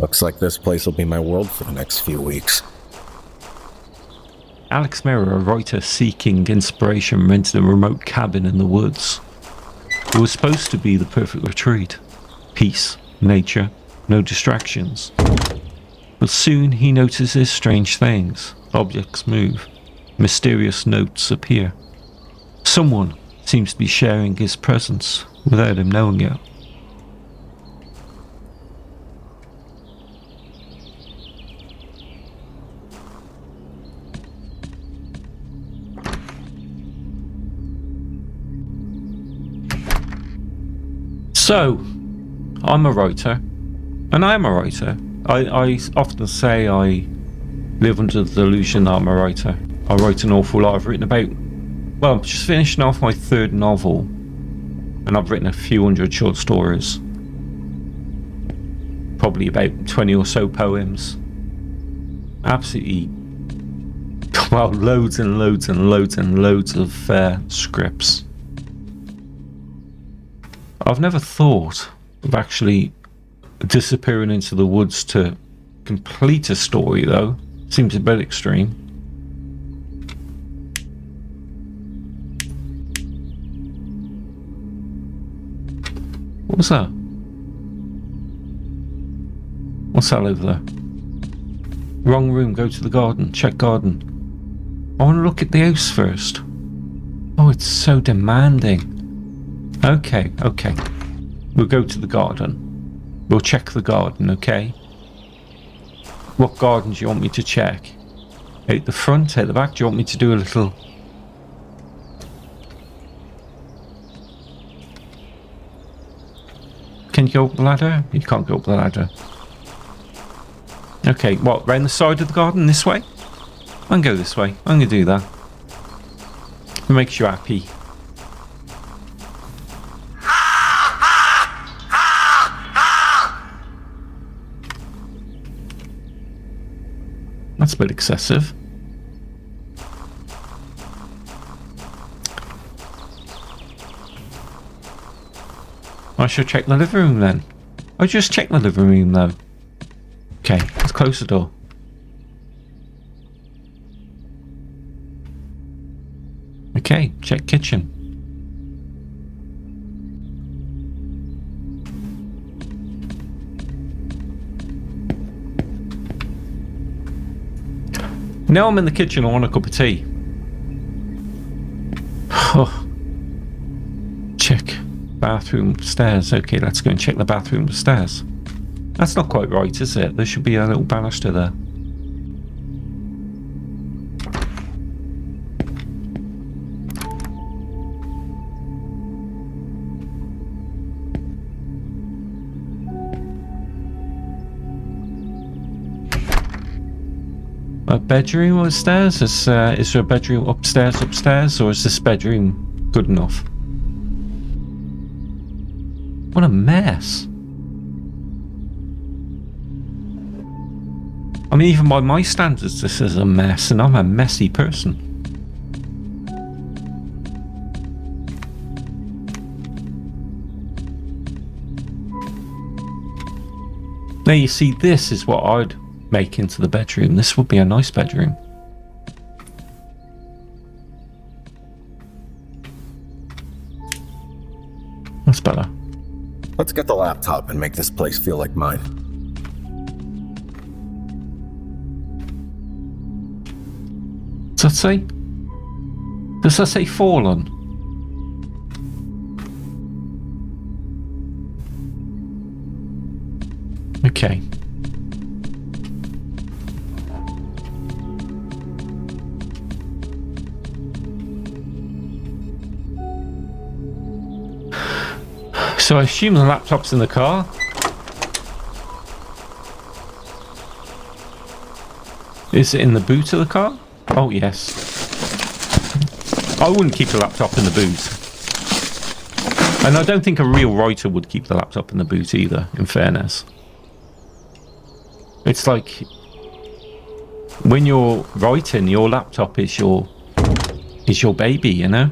Looks like this place will be my world for the next few weeks. Alex Mera, a writer seeking inspiration, rented a remote cabin in the woods. It was supposed to be the perfect retreat. Peace, nature, no distractions. But soon he notices strange things. Objects move. Mysterious notes appear. Someone seems to be sharing his presence without him knowing it. So, I'm a writer, and I am a writer. I often say I live under the delusion that I'm a writer. I write an awful lot. I've written about, well, I'm just finishing off my third novel, and I've written a few hundred short stories. Probably about 20 or so poems. Absolutely, well, loads and loads and loads and loads of scripts. I've never thought of actually disappearing into the woods to complete a story, though. Seems a bit extreme. What was that? What's that over there? Wrong room, go to the garden. Check garden. I want to look at the house first. Oh, it's so demanding. Okay. We'll go to the garden. We'll check the garden, okay? What garden do you want me to check? Out the front, out the back? Do you want me to do a little... Can you go up the ladder? You can't go up the ladder. Okay, what, round the side of the garden, this way? I can go this way. I'm going to do that. It makes you happy. That's a bit excessive. I should check the living room then. I just checked the living room though. Okay, let's close the door. Okay, check kitchen. Now I'm in the kitchen, I want a cup of tea. Oh. Check bathroom stairs. Okay, let's go and check the bathroom stairs. That's not quite right, is it? There should be a little banister there. A bedroom upstairs? Is there a bedroom upstairs, or is this bedroom good enough? What a mess. I mean, even by my standards, this is a mess, and I'm a messy person. Now you see, this is what I'd make into the bedroom. This would be a nice bedroom. That's better. Let's get the laptop and make this place feel like mine. Does that say? Does that say fallen? Okay. So I assume the laptop's in the car. Is it in the boot of the car? Oh, yes. I wouldn't keep the laptop in the boot. And I don't think a real writer would keep the laptop in the boot either, in fairness. It's like when you're writing, your laptop is your baby, you know?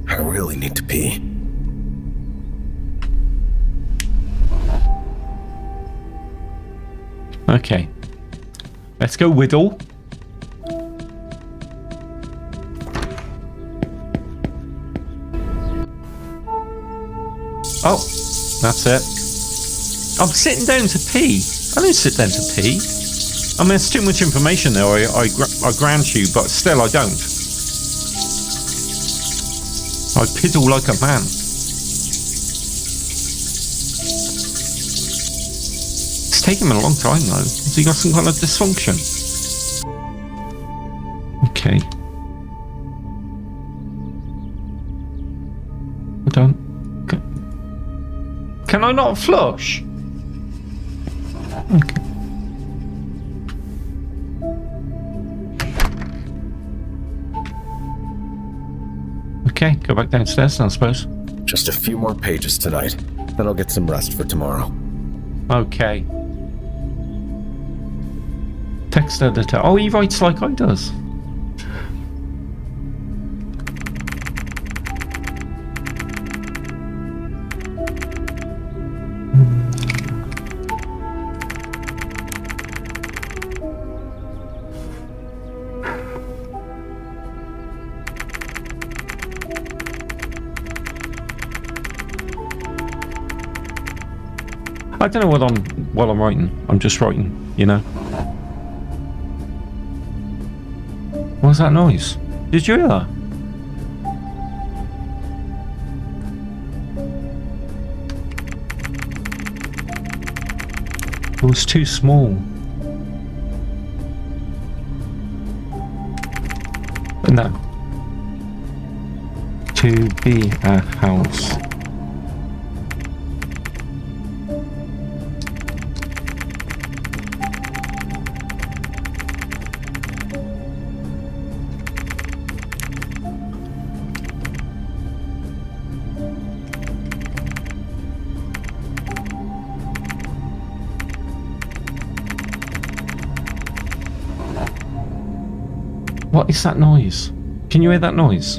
I really need to pee. Okay. Let's go Whittle. Oh, that's it. I'm sitting down to pee. I don't sit down to pee. I mean, there's too much information there. I grant you, but still, I don't. I piddle like a man. It's taken him a long time, though. Has he got some kind of dysfunction? Okay. Hold on. Can I not flush? Okay. Okay, go back downstairs, I suppose. Just a few more pages tonight. Then I'll get some rest for tomorrow. Okay. Text editor. Oh, he writes like I does. I don't know what I'm writing. I'm just writing, you know. What was that noise? Did you hear that? It was too small. No. To be a house. What is that noise? Can you hear that noise?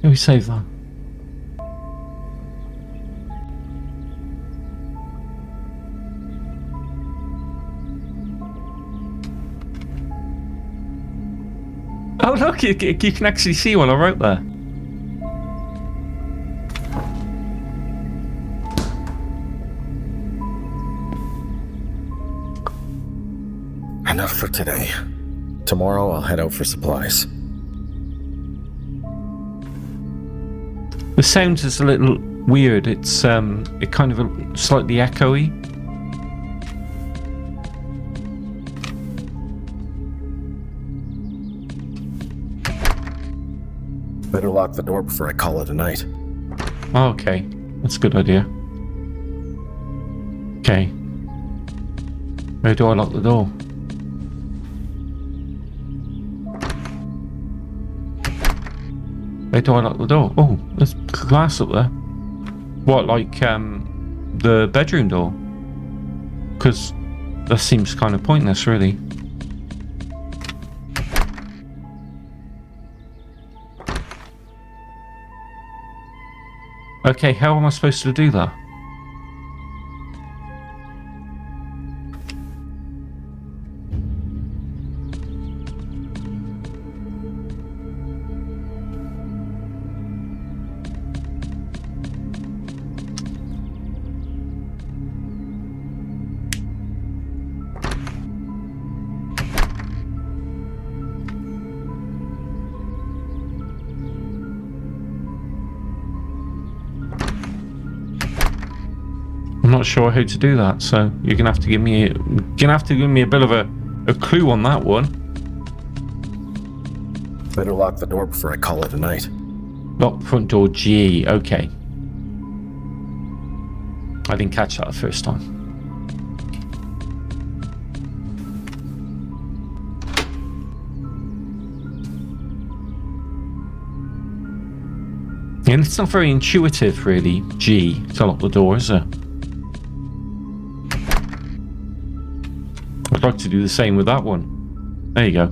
Can we save that? Oh look, you can actually see what I wrote there. Enough for today. Tomorrow I'll head out for supplies. The sound is a little weird. It's it kind of slightly echoey. Better lock the door before I call it a night. Oh, okay, that's a good idea. Okay. Where do I lock the door? Where do I lock the door? Oh, there's glass up there. What, like the bedroom door? Because that seems kind of pointless, really. Okay, how am I supposed to do that? I'm not sure how to do that, so you're gonna have to give me a bit of a clue on that one. Better lock the door before I call it a night. Lock front door G. Okay. I didn't catch that the first time. And it's not very intuitive, really, G, to lock the door, is it? I'd like to do the same with that one. There you go.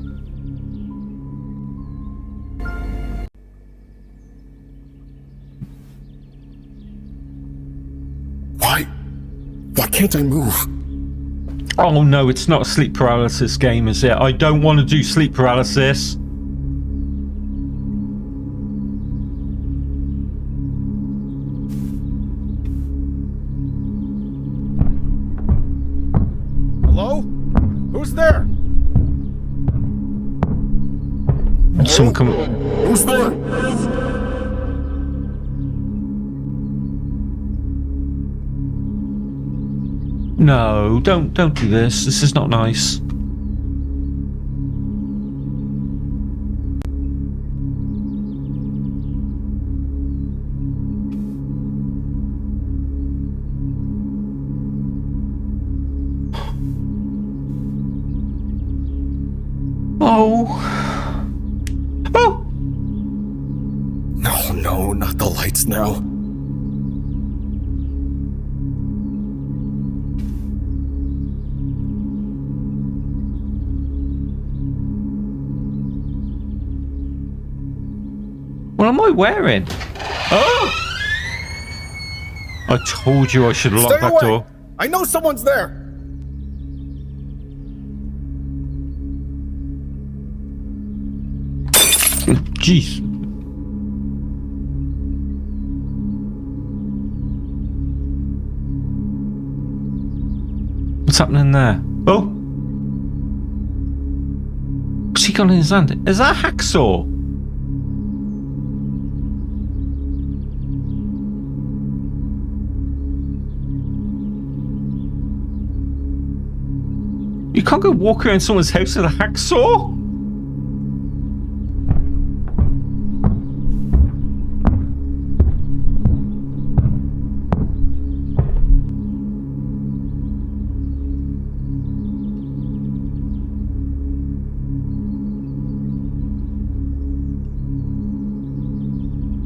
Why can't I move? Oh no, it's not a sleep paralysis game, is it? I don't want to do sleep paralysis. Hello? Who's there? Someone come. Who's there? No, don't do this. This is not nice. Oh. Oh! No, not the lights now. What am I wearing? Oh! I told you I should lock Stay that away. door. I know someone's there. Jeez. What's happening there? Oh! What's he got in his hand? Is that a hacksaw? You can't go walk around someone's house with a hacksaw?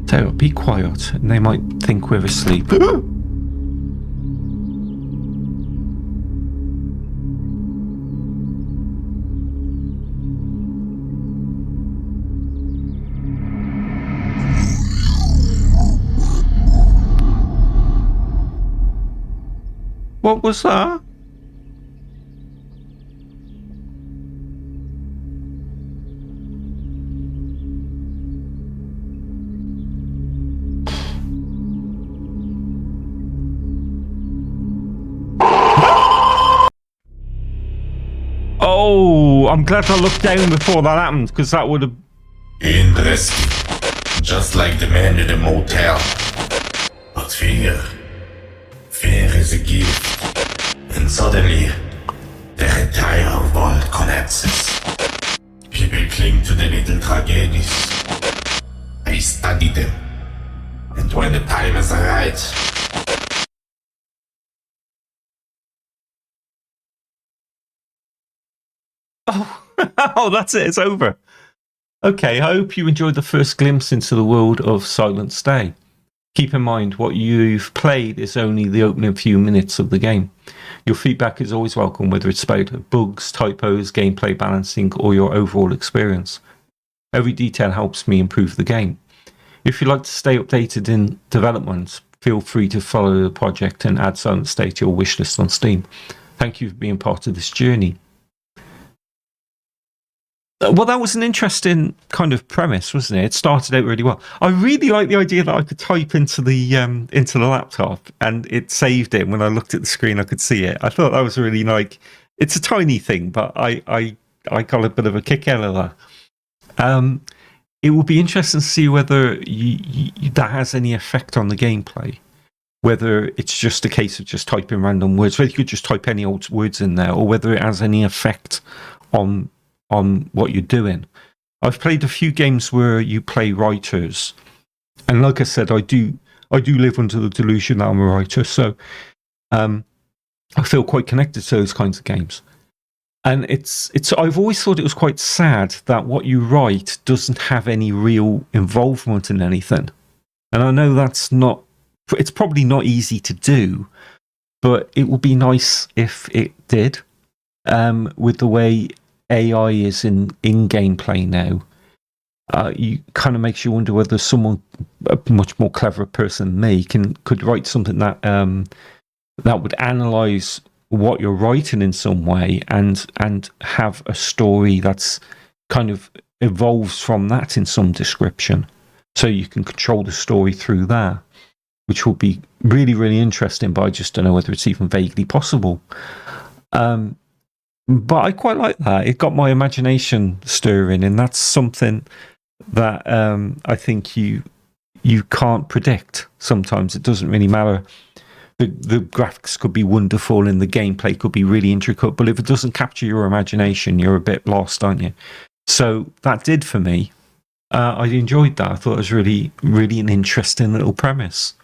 Tell you what, be quiet, and they might think we're asleep. What was that? Oh, I'm glad I looked down before that happened, because that would have... Interesting. Just like the man in the motel. But fear is a gift. And suddenly, the entire world collapses. People cling to the little tragedies. I study them. And when the time is right, Oh, that's it. It's over. Okay, I hope you enjoyed the first glimpse into the world of Silent Stay. Keep in mind, what you've played is only the opening few minutes of the game. Your feedback is always welcome, whether it's about bugs, typos, gameplay balancing, or your overall experience. Every detail helps me improve the game. If you'd like to stay updated in developments, feel free to follow the project and add Silent Stay to your wishlist on Steam. Thank you for being part of this journey. Well, that was an interesting kind of premise, wasn't it? It started out really well. I really like the idea that I could type into the laptop and it saved it. When I looked at the screen, I could see it. I thought that was really like, it's a tiny thing, but I got a bit of a kick out of that. It will be interesting to see whether that has any effect on the gameplay. Whether it's just a case of just typing random words, whether you could just type any old words in there, or whether it has any effect on what you're doing. I've played a few games where you play writers, and like I said, I do live under the delusion that I'm a writer, so I feel quite connected to those kinds of games. And it's I've always thought it was quite sad that what you write doesn't have any real involvement in anything. And I know it's probably not easy to do, but it would be nice if it did. With the way AI is in gameplay now, you kind of makes you wonder whether someone, a much more clever person than me, could write something that that would analyze what you're writing in some way and have a story that's kind of evolves from that in some description, so you can control the story through that, which will be really, really interesting. But I just don't know whether it's even vaguely possible. But I quite like that. It got my imagination stirring, and that's something that I think you can't predict. Sometimes it doesn't really matter. The graphics could be wonderful and the gameplay could be really intricate, but if it doesn't capture your imagination, you're a bit lost, aren't you? So that did for me. I enjoyed that. I thought it was really, really an interesting little premise.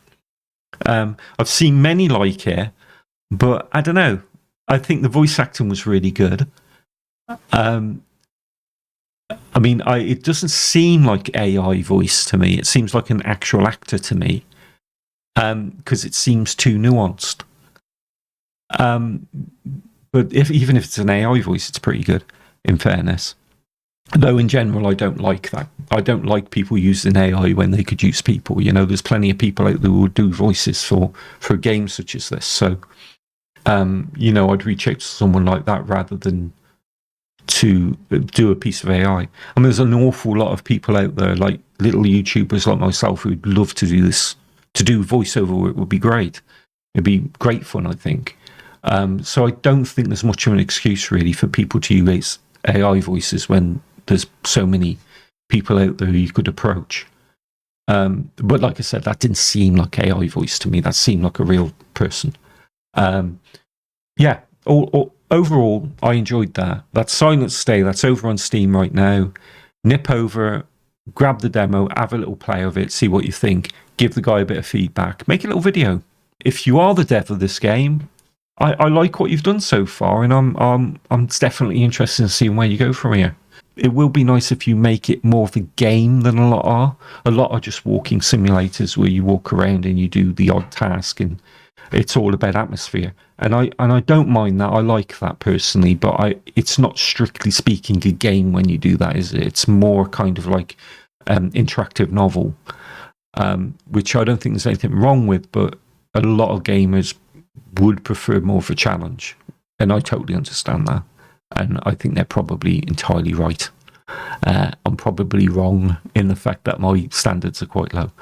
I've seen many like it, but I don't know. I think the voice acting was really good. I mean, it doesn't seem like AI voice to me. It seems like an actual actor to me, because it seems too nuanced. But even if it's an AI voice, it's pretty good, in fairness. Though in general, I don't like that. I don't like people using AI when they could use people. You know, there's plenty of people out there who would do voices for games such as this. So, you know, I'd reach out to someone like that rather than to do a piece of AI. I mean, there's an awful lot of people out there, like little YouTubers like myself, who'd love to do this. To do voiceover, it would be great. It'd be great fun, I think. So I don't think there's much of an excuse really for people to use AI voices when there's so many people out there you could approach. But like I said, that didn't seem like AI voice to me. That seemed like a real person. Yeah. Overall, I enjoyed that. That Silent Stay, that's over on Steam right now. Nip over, grab the demo, have a little play of it, see what you think. Give the guy a bit of feedback. Make a little video. If you are the dev of this game, I like what you've done so far, and I'm definitely interested in seeing where you go from here. It will be nice if you make it more of a game than a lot are. A lot are just walking simulators where you walk around and you do the odd task, and it's all about atmosphere. And I don't mind that. I like that personally, but it's not strictly speaking a game when you do that, is it? It's more kind of like interactive novel, which I don't think there's anything wrong with, but a lot of gamers would prefer more of a challenge, and I totally understand that, and I think they're probably entirely right. I'm probably wrong in the fact that my standards are quite low,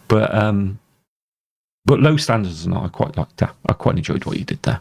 but low standards or not, I quite liked that. I quite enjoyed what you did there.